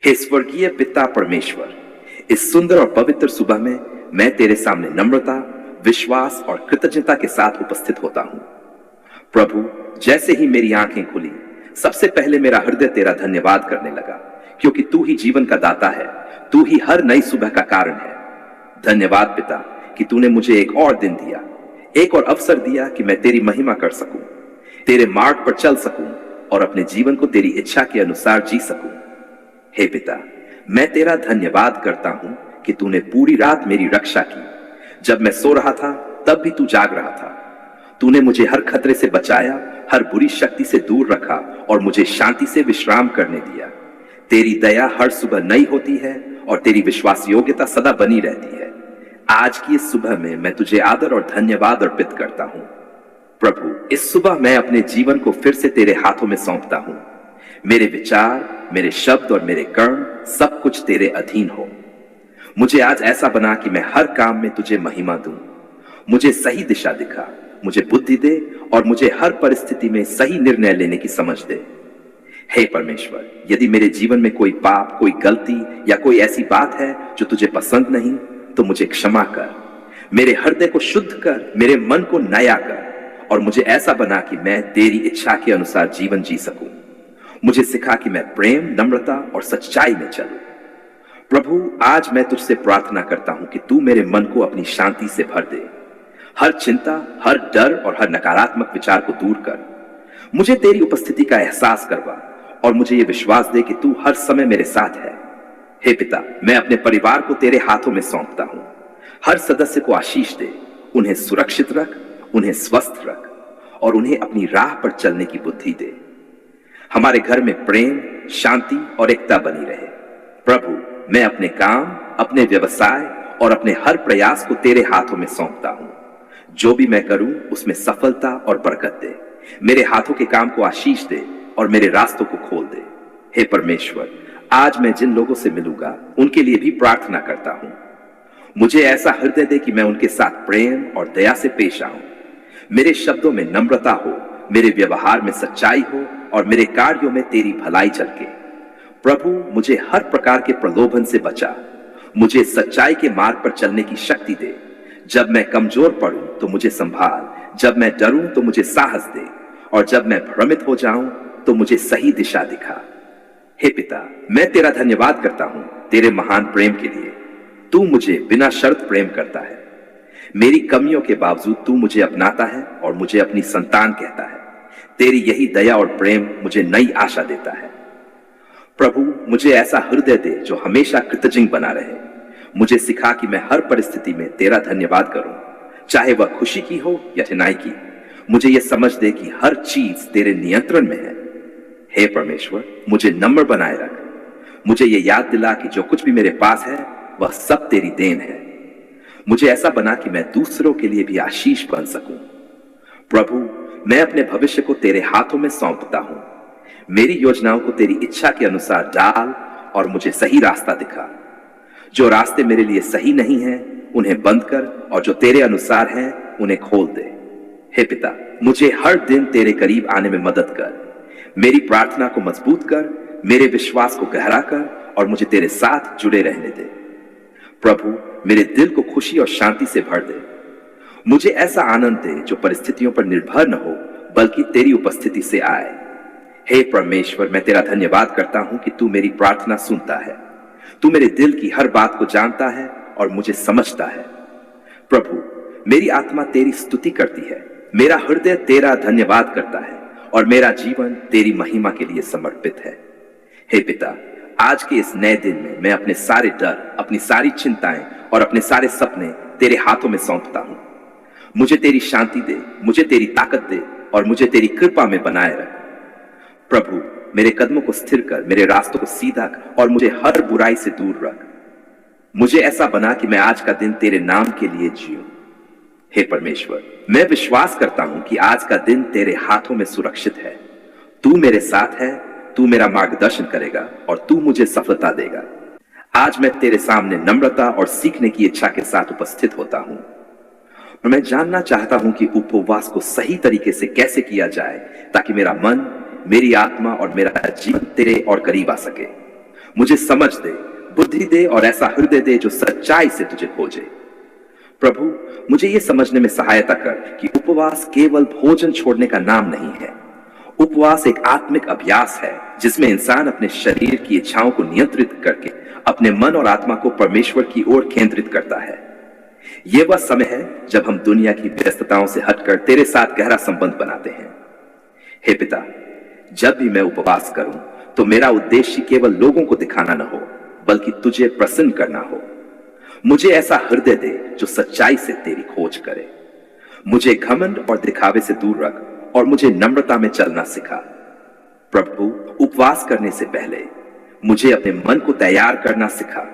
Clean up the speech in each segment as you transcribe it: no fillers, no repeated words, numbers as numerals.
हे स्वर्गीय पिता परमेश्वर, इस सुंदर और पवित्र सुबह में मैं तेरे सामने नम्रता, विश्वास और कृतज्ञता के साथ उपस्थित होता हूं। प्रभु, जैसे ही मेरी आंखें खुली, सबसे पहले मेरा हृदय तेरा धन्यवाद करने लगा, क्योंकि तू ही जीवन का दाता है, तू ही हर नई सुबह का कारण है। धन्यवाद पिता कि तूने मुझे एक और दिन दिया, एक और अवसर दिया कि मैं तेरी महिमा कर सकूं, तेरे मार्ग पर चल सकूं और अपने जीवन को तेरी इच्छा के अनुसार जी सकूं। हे पिता, मैं तेरा धन्यवाद करता हूं कि तूने पूरी रात मेरी रक्षा की। जब मैं सो रहा था तब भी तू जाग रहा था। तूने मुझे हर खतरे से बचाया, हर बुरी शक्ति से दूर रखा और मुझे शांति से विश्राम करने दिया। तेरी दया हर सुबह नई होती है और तेरी विश्वास योग्यता सदा बनी रहती है। आज की इस सुबह में मैं तुझे आदर और धन्यवाद अर्पित करता हूं। प्रभु, इस सुबह मैं अपने जीवन को फिर से तेरे हाथों में सौंपता हूं। मेरे विचार, मेरे शब्द और मेरे कर्म सब कुछ तेरे अधीन हो। मुझे आज ऐसा बना कि मैं हर काम में तुझे महिमा दूं। मुझे सही दिशा दिखा, मुझे बुद्धि दे और मुझे हर परिस्थिति में सही निर्णय लेने की समझ दे। हे परमेश्वर, यदि मेरे जीवन में कोई पाप, कोई गलती या कोई ऐसी बात है जो तुझे पसंद नहीं, तो मुझे क्षमा कर। मेरे हृदय को शुद्ध कर, मेरे मन को नया कर और मुझे ऐसा बना कि मैं तेरी इच्छा के अनुसार जीवन जी सकूं। मुझे सिखा कि मैं प्रेम, नम्रता और सच्चाई में चलूं। प्रभु, आज मैं तुझसे प्रार्थना करता हूं कि तू मेरे मन को अपनी शांति से भर दे। हर चिंता, हर डर और हर नकारात्मक विचार को दूर कर। मुझे तेरी उपस्थिति का एहसास करवा और मुझे यह विश्वास दे कि तू हर समय मेरे साथ है। हे पिता, मैं अपने परिवार को तेरे हाथों में सौंपता हूं। हर सदस्य को आशीष दे, उन्हें सुरक्षित रख, उन्हें स्वस्थ रख और उन्हें अपनी राह पर चलने की बुद्धि दे। हमारे घर में प्रेम, शांति और एकता बनी रहे। प्रभु, मैं अपने काम, अपने व्यवसाय और अपने हर प्रयास को तेरे हाथों में सौंपता हूं। जो भी मैं करूं उसमें सफलता और बरकत दे। मेरे हाथों के काम को आशीष दे और मेरे रास्तों को खोल दे। हे परमेश्वर, आज मैं जिन लोगों से मिलूंगा उनके लिए भी प्रार्थना करता हूं। मुझे ऐसा हृदय दे कि मैं उनके साथ प्रेम और दया से पेश आऊं। मेरे शब्दों में नम्रता हो, मेरे व्यवहार में सच्चाई हो और मेरे कार्यों में तेरी भलाई झलके। प्रभु, मुझे हर प्रकार के प्रलोभन से बचा। मुझे सच्चाई के मार्ग पर चलने की शक्ति दे। जब मैं कमजोर पड़ूं तो मुझे संभाल, जब मैं डरूं तो मुझे साहस दे और जब मैं भ्रमित हो जाऊं तो मुझे सही दिशा दिखा। हे पिता, मैं तेरा धन्यवाद करता हूं तेरे महान प्रेम के लिए। तू मुझे बिना शर्त प्रेम करता है। मेरी कमियों के बावजूद तू मुझे अपनाता है और मुझे अपनी संतान कहता है। तेरी यही दया और प्रेम मुझे नई आशा देता है। प्रभु, मुझे ऐसा हृदय दे जो हमेशा कृतज्ञ बना रहे। मुझे सिखा कि मैं हर परिस्थिति में तेरा धन्यवाद करूं, चाहे वह खुशी की हो या कठिनाई की। मुझे यह समझ दे कि हर चीज तेरे नियंत्रण में है। हे परमेश्वर, मुझे नम्र बनाए रख। मुझे यह याद दिला कि जो कुछ भी मेरे पास है वह सब तेरी देन है। मुझे ऐसा बना कि मैं दूसरों के लिए भी आशीष बन सकूं। प्रभु, मैं अपने भविष्य को तेरे हाथों में सौंपता हूं। मेरी योजनाओं को तेरी इच्छा के अनुसार डाल और मुझे सही रास्ता दिखा। जो रास्ते मेरे लिए सही नहीं हैं, उन्हें बंद कर और जो तेरे अनुसार हैं, उन्हें खोल दे। हे पिता, मुझे हर दिन तेरे करीब आने में मदद कर। मेरी प्रार्थना को मजबूत कर, मेरे विश्वास को गहरा कर और मुझे तेरे साथ जुड़े रहने दे। प्रभु, मेरे दिल को खुशी और शांति से भर दे। मुझे ऐसा आनंद दे जो परिस्थितियों पर निर्भर न हो, बल्कि तेरी उपस्थिति से आए। हे परमेश्वर, मैं तेरा धन्यवाद करता हूं कि तू मेरी प्रार्थना सुनता है। तू मेरे दिल की हर बात को जानता है और मुझे समझता है। प्रभु, मेरी आत्मा तेरी स्तुति करती है, मेरा हृदय तेरा धन्यवाद करता है और मेरा जीवन तेरी महिमा के लिए समर्पित है। हे पिता, आज के इस नए दिन में मैं अपने सारे डर, अपनी सारी चिंताएं और अपने सारे सपने तेरे हाथों में सौंपता हूं। मुझे तेरी शांति दे, मुझे तेरी ताकत दे और मुझे तेरी कृपा में बनाए रख। प्रभु, मेरे कदमों को स्थिर कर, मेरे रास्तों को सीधा कर और मुझे हर बुराई से दूर रख। मुझे ऐसा बना कि मैं आज का दिन तेरे नाम के लिए जीऊं। हे परमेश्वर, मैं विश्वास करता हूं कि आज का दिन तेरे हाथों में सुरक्षित है। तू मेरे साथ है, तू मेरा मार्गदर्शन करेगा और तू मुझे सफलता देगा। आज मैं तेरे सामने नम्रता और सीखने की इच्छा के साथ उपस्थित होता हूं और मैं जानना चाहता हूं कि उपवास को सही तरीके से कैसे किया जाए ताकि मेरा मन, मेरी आत्मा और मेरा जीवन तेरे और करीब आ सके। मुझे समझ दे, बुद्धि दे और ऐसा हृदय दे जो सच्चाई से तुझे खोजे। प्रभु, मुझे यह समझने में सहायता कर कि उपवास केवल भोजन छोड़ने का नाम नहीं है। उपवास एक आत्मिक अभ्यास है जिसमें इंसान अपने शरीर की इच्छाओं को नियंत्रित करके अपने मन और आत्मा को परमेश्वर की ओर केंद्रित करता है। यह वह समय है जब हम दुनिया की व्यस्तताओं से हटकर तेरे साथ गहरा संबंध बनाते हैं। हे पिता, जब भी मैं उपवास करूं तो मेरा उद्देश्य केवल लोगों को दिखाना न हो, बल्कि तुझे प्रसन्न करना हो। मुझे ऐसा हृदय दे जो सच्चाई से तेरी खोज करे। मुझे घमंड और दिखावे से दूर रख और मुझे नम्रता में चलना सिखा। प्रभु, उपवास करने से पहले मुझे अपने मन को तैयार करना सिखा।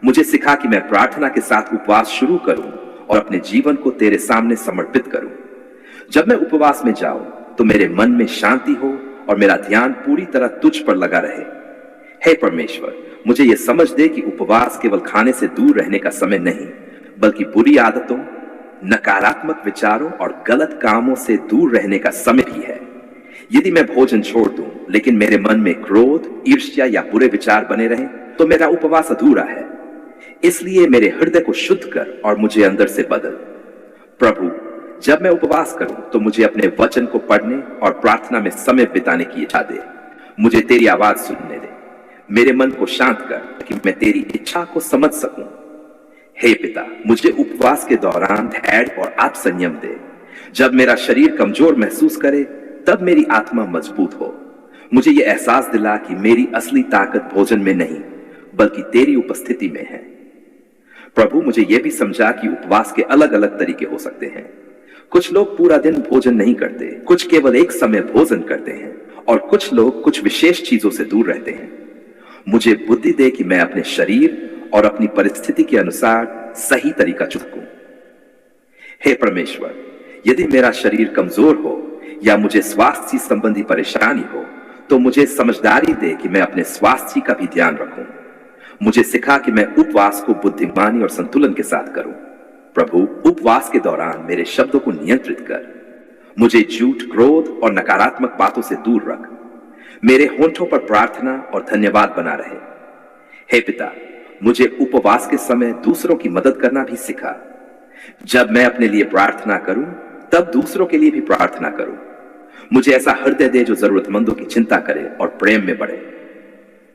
मुझे सिखा कि मैं प्रार्थना के साथ उपवास शुरू करूं और अपने जीवन को तेरे सामने समर्पित करूं। जब मैं उपवास में जाऊं तो मेरे मन में शांति हो और मेरा ध्यान पूरी तरह तुझ पर लगा रहे। हे परमेश्वर, मुझे यह समझ दे कि उपवास केवल खाने से दूर रहने का समय नहीं, बल्कि बुरी आदतों, नकारात्मक विचारों और गलत कामों से दूर रहने का समय भी है। यदि मैं भोजन छोड़ दूं लेकिन मेरे मन में क्रोध, ईर्ष्या या बुरे विचार बने रहें, तो मेरा उपवास अधूरा है। इसलिए मेरे हृदय को शुद्ध कर और मुझे अंदर से बदल। प्रभु, जब मैं उपवास करूं तो मुझे अपने वचन को पढ़ने और प्रार्थना में समय बिताने की इच्छा दे। मुझे तेरी आवाज सुनने दे। मेरे मन को शांत कर कि मैं तेरी इच्छा को समझ सकूं। हे पिता, मुझे उपवास के दौरान धैर्य और आत्मसंयम दे। जब मेरा शरीर कमजोर महसूस करे तब मेरी आत्मा मजबूत हो। मुझे यह एहसास दिला कि मेरी असली ताकत भोजन में नहीं, बल्कि तेरी उपस्थिति में है। प्रभु, मुझे यह भी समझा कि उपवास के अलग अलग तरीके हो सकते हैं। कुछ लोग पूरा दिन भोजन नहीं करते, कुछ केवल एक समय भोजन करते हैं और कुछ लोग कुछ विशेष चीजों से दूर रहते हैं। मुझे बुद्धि दे कि मैं अपने शरीर और अपनी परिस्थिति के अनुसार सही तरीका चुनूं। हे परमेश्वर, यदि मेरा शरीर कमजोर हो या मुझे स्वास्थ्य संबंधी परेशानी हो तो मुझे समझदारी दे कि मैं अपने स्वास्थ्य का भी ध्यान रखूं। मुझे सिखा कि मैं उपवास को बुद्धिमानी और संतुलन के साथ करूं। प्रभु, उपवास के दौरान मेरे शब्दों को नियंत्रित कर। मुझे झूठ, क्रोध और नकारात्मक बातों से दूर रख। मेरे होंठों पर प्रार्थना और धन्यवाद बना रहे। हे पिता, मुझे उपवास के समय दूसरों की मदद करना भी सिखा। जब मैं अपने लिए प्रार्थना करूं तब दूसरों के लिए भी प्रार्थना करूं। मुझे ऐसा हृदय दे जो जरूरतमंदों की चिंता करे और प्रेम में बढ़े।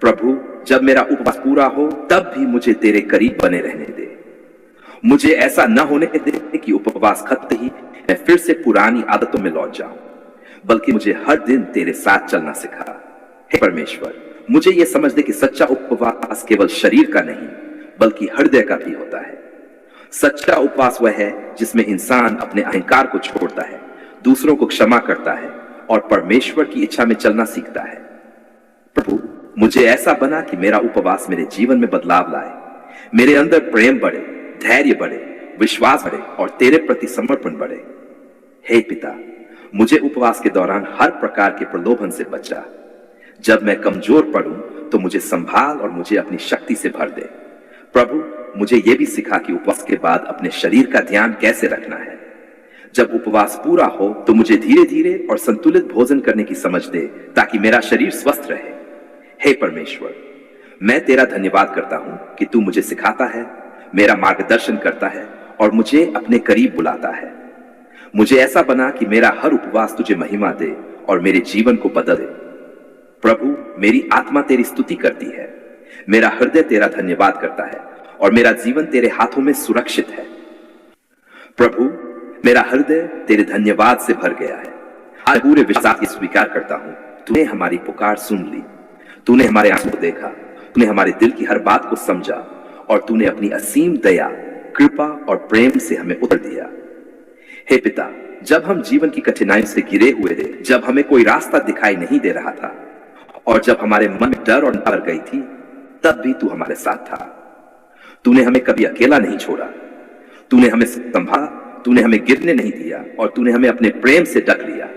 प्रभु, जब मेरा उपवास पूरा हो तब भी मुझे तेरे करीब बने रहने दे। मुझे ऐसा न होने दे कि उपवास खत्म ही मैं फिर से पुरानी आदतों में लौट जाऊं, बल्कि मुझे हर दिन तेरे साथ चलना सिखा। हे परमेश्वर, मुझे यह समझ दे कि सच्चा उपवास केवल शरीर का नहीं, बल्कि हृदय का भी होता है। सच्चा उपवास वह है जिसमें इंसान अपने अहंकार को छोड़ता है, दूसरों को क्षमा करता है और परमेश्वर की इच्छा में चलना सीखता है। प्रभु, मुझे ऐसा बना कि मेरा उपवास मेरे जीवन में बदलाव लाए। मेरे अंदर प्रेम बढ़े, धैर्य बढ़े, विश्वास बढ़े और तेरे प्रति समर्पण बढ़े। हे पिता, मुझे उपवास के दौरान हर प्रकार के प्रलोभन से बचा। जब मैं कमजोर पड़ूं तो मुझे संभाल और मुझे अपनी शक्ति से भर दे। प्रभु, मुझे यह भी सिखा कि उपवास के बाद अपने शरीर का ध्यान कैसे रखना है। जब उपवास पूरा हो तो मुझे धीरे धीरे और संतुलित भोजन करने की समझ दे ताकि मेरा शरीर स्वस्थ रहे। हे परमेश्वर, मैं तेरा धन्यवाद करता हूं कि तू मुझे सिखाता है, मेरा मार्गदर्शन करता है और मुझे अपने करीब बुलाता है। मुझे ऐसा बना कि मेरा हर उपवास तुझे महिमा दे और मेरे जीवन को बदल दे। प्रभु, मेरी आत्मा तेरी स्तुति करती है, मेरा हृदय तेरा धन्यवाद करता है और मेरा जीवन तेरे हाथों में सुरक्षित है। प्रभु, मेरा हृदय तेरे धन्यवाद से भर गया है। आज पूरे विश्वास से स्वीकार करता हूं, तूने हमारी पुकार सुन ली, तूने हमारे आंसू को देखा, तूने हमारे दिल की हर बात को समझा और तूने अपनी असीम दया, कृपा और प्रेम से हमें उत्तर दिया। हे पिता, जब हम जीवन की कठिनाइयों से घिरे हुए थे, जब हमें कोई रास्ता दिखाई नहीं दे रहा था और जब हमारे मन में डर और डर गई थी, तब भी तू हमारे साथ था। तूने हमें कभी अकेला नहीं छोड़ा, तूने हमें संभाला, तूने हमें गिरने नहीं दिया और तूने हमें अपने प्रेम से ढक लिया।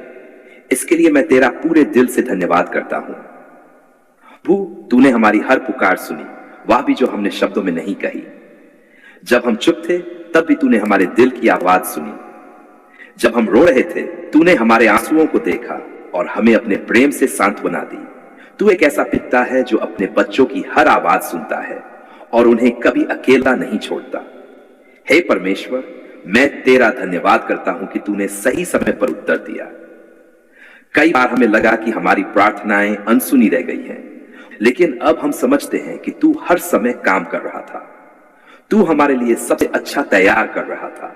इसके लिए मैं तेरा पूरे दिल से धन्यवाद करता हूं। प्रभु, तूने हमारी हर पुकार सुनी, वह भी जो हमने शब्दों में नहीं कही। जब हम चुप थे तब भी तूने हमारे दिल की आवाज सुनी। जब हम रो रहे थे तूने हमारे आंसुओं को देखा और हमें अपने प्रेम से सांत्वना दी। तू एक ऐसा पिता है जो अपने बच्चों की हर आवाज सुनता है और उन्हें कभी अकेला नहीं छोड़ता। हे परमेश्वर, मैं तेरा धन्यवाद करता हूं कि तूने सही समय पर उत्तर दिया। कई बार हमें लगा कि हमारी प्रार्थनाएं अनसुनी रह गई हैं, लेकिन अब हम समझते हैं कि तू हर समय काम कर रहा था। तू हमारे लिए सबसे अच्छा तैयार कर रहा था।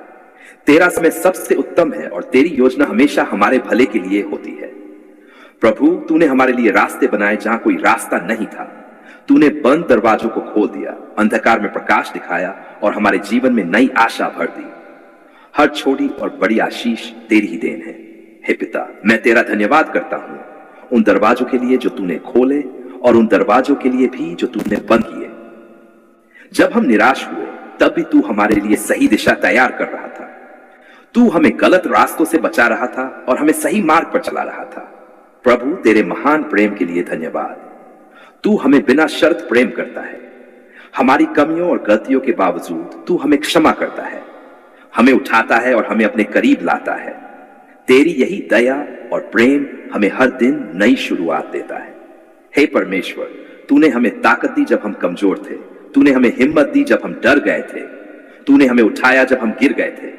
तेरा समय सबसे उत्तम है और तेरी योजना हमेशा हमारे भले के लिए होती है। प्रभु, तूने हमारे लिए रास्ते बनाए जहां कोई रास्ता नहीं था। तूने बंद दरवाजों को खोल दिया, अंधकार में प्रकाश दिखाया और हमारे जीवन में नई आशा भर दी। हर छोटी और बड़ी आशीष तेरी ही देन है। हे पिता, मैं तेरा धन्यवाद करता हूं उन दरवाजों के लिए जो तूने खोले और उन दरवाजों के लिए भी जो तूने बंद किए। जब हम निराश हुए तब भी तू हमारे लिए सही दिशा तैयार कर रहा था। तू हमें गलत रास्तों से बचा रहा था और हमें सही मार्ग पर चला रहा था। प्रभु, तेरे महान प्रेम के लिए धन्यवाद। तू हमें बिना शर्त प्रेम करता है। हमारी कमियों और गलतियों के बावजूद तू हमें क्षमा करता है, हमें उठाता है और हमें अपने करीब लाता है। तेरी यही दया और प्रेम हमें हर दिन नई शुरुआत देता है। हे परमेश्वर, तूने हमें ताकत दी जब हम कमजोर थे। तूने हमें हिम्मत दी जब हम डर गए थे। तूने हमें उठाया जब हम गिर गए थे।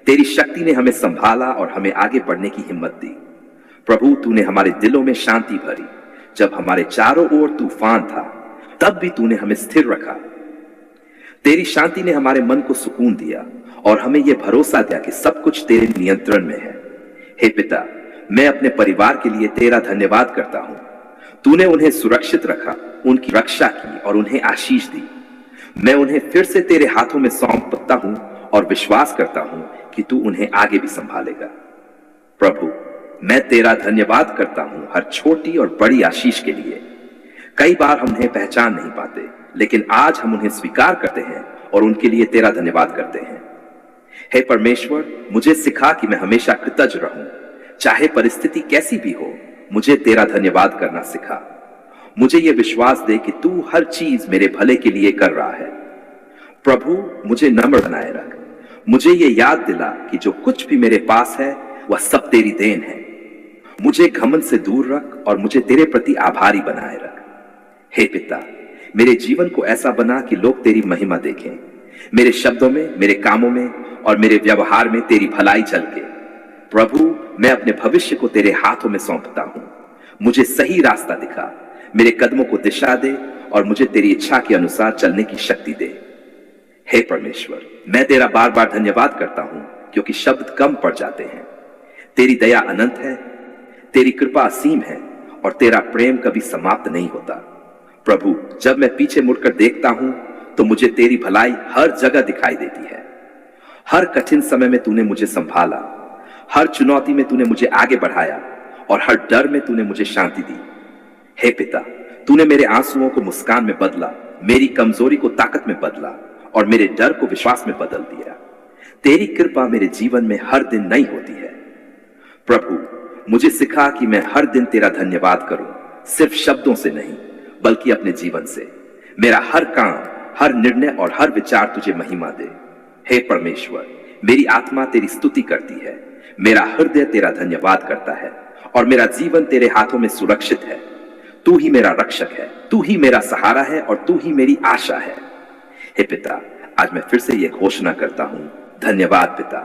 तेरी शक्ति ने हमें संभाला और हमें आगे बढ़ने की हिम्मत दी। प्रभु, तूने हमारे दिलों में शांति भरी। जब हमारे चारों ओर तूफान था तब भी तूने हमें स्थिर रखा। तेरी शांति ने हमारे मन को सुकून दिया और हमें यह भरोसा दिया कि सब कुछ तेरे नियंत्रण में है। हे पिता, मैं अपने परिवार के लिए तेरा धन्यवाद करता हूं। तूने उन्हें सुरक्षित रखा, उनकी रक्षा की और उन्हें आशीष दी। मैं उन्हें फिर से तेरे हाथों में सौंपता हूं और विश्वास करता हूं कि तू उन्हें आगे भी संभालेगा। प्रभु, मैं तेरा धन्यवाद करता हूं हर छोटी और बड़ी आशीष के लिए। कई बार हम उन्हें पहचान नहीं पाते, लेकिन आज हम उन्हें स्वीकार करते हैं और उनके लिए तेरा धन्यवाद करते हैं। हे परमेश्वर, मुझे सिखा कि मैं हमेशा कृतज्ञ रहूं, चाहे परिस्थिति कैसी भी हो। मुझे तेरा धन्यवाद करना सिखा। मुझे यह विश्वास दे कि तू हर चीज मेरे भले के लिए कर रहा है। प्रभु, मुझे नम्र बनाए रख। मुझे यह याद दिला कि जो कुछ भी मेरे पास है वह सब तेरी देन है। मुझे घमंड से दूर रख और मुझे तेरे प्रति आभारी बनाए रख। हे पिता, मेरे जीवन को ऐसा बना कि लोग तेरी महिमा देखें। मेरे शब्दों में, मेरे कामों में और मेरे व्यवहार में तेरी भलाई झलके। प्रभु, मैं अपने भविष्य को तेरे हाथों में सौंपता हूं। मुझे सही रास्ता दिखा, मेरे कदमों को दिशा दे और मुझे तेरी इच्छा के अनुसार चलने की शक्ति दे। हे परमेश्वर, मैं तेरा बार बार धन्यवाद करता हूं क्योंकि शब्द कम पड़ जाते हैं। तेरी दया अनंत है, तेरी कृपा असीम है और तेरा प्रेम कभी समाप्त नहीं होता। प्रभु, जब मैं पीछे मुड़कर देखता हूं तो मुझे तेरी भलाई हर जगह दिखाई देती है। हर कठिन समय में तूने मुझे संभाला, हर चुनौती में तूने मुझे आगे बढ़ाया और हर डर में तूने मुझे शांति दी। हे पिता, तूने मेरे आंसुओं को मुस्कान में बदला, मेरी कमजोरी को ताकत में बदला और मेरे डर को विश्वास में बदल दिया। तेरी कृपा मेरे जीवन में हर दिन नई होती है। प्रभु, मुझे सिखा कि मैं हर दिन तेरा धन्यवाद करूं, सिर्फ शब्दों से नहीं बल्कि अपने जीवन से। मेरा हर काम, हर निर्णय और हर विचार तुझे महिमा दे। हे परमेश्वर, मेरी आत्मा तेरी स्तुति करती है, मेरा हृदय तेरा धन्यवाद करता है और मेरा जीवन तेरे हाथों में सुरक्षित है। तू ही मेरा रक्षक है, तू ही मेरा सहारा है और तू ही मेरी आशा है। हे पिता, आज मैं फिर से यह घोषणा करता हूं, धन्यवाद पिता,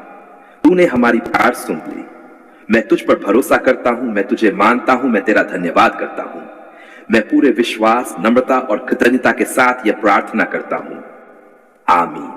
तूने हमारी पुकार सुन ली। मैं तुझ पर भरोसा करता हूं, मैं तुझे मानता हूं, मैं तेरा धन्यवाद करता हूं। मैं पूरे विश्वास, नम्रता और कृतज्ञता के साथ यह प्रार्थना करता हूं। आमीन।